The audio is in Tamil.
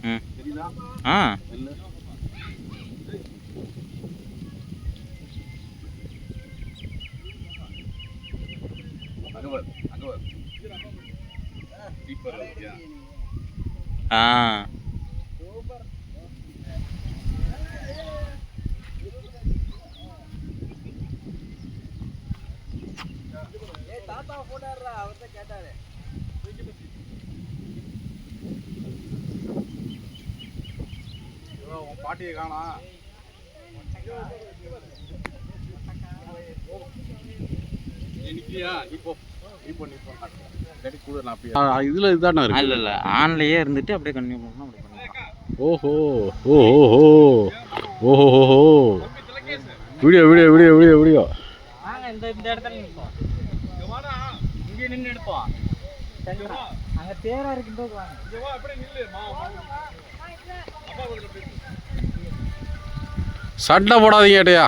ம். தெரியுதா? ஆ. நெல்லு. அகவர். சீப்பர் இல்லையா? ஆ. தாத்தா போட்டாருடா, அவர்தான் கேட்டாரு. உன் பாட்டியை காணா. நிக்கியா? இதுல இதுதானே இருக்கு. இல்ல ஆன்லயே இருந்துட்டு அப்படியே கண்டினியூ பண்ணா அப்படியே பண்ணிக்கலாம். ஓஹோ ஓஹோ ஓஹோ video video video video video. வாங்க இந்த இடத்துல நிற்போம். இங்கே நின்று எடுப்போம். அங்க தேரா இருக்கும்போது வாங்க. சண்டை போடாதீங்க ஏட்டையா.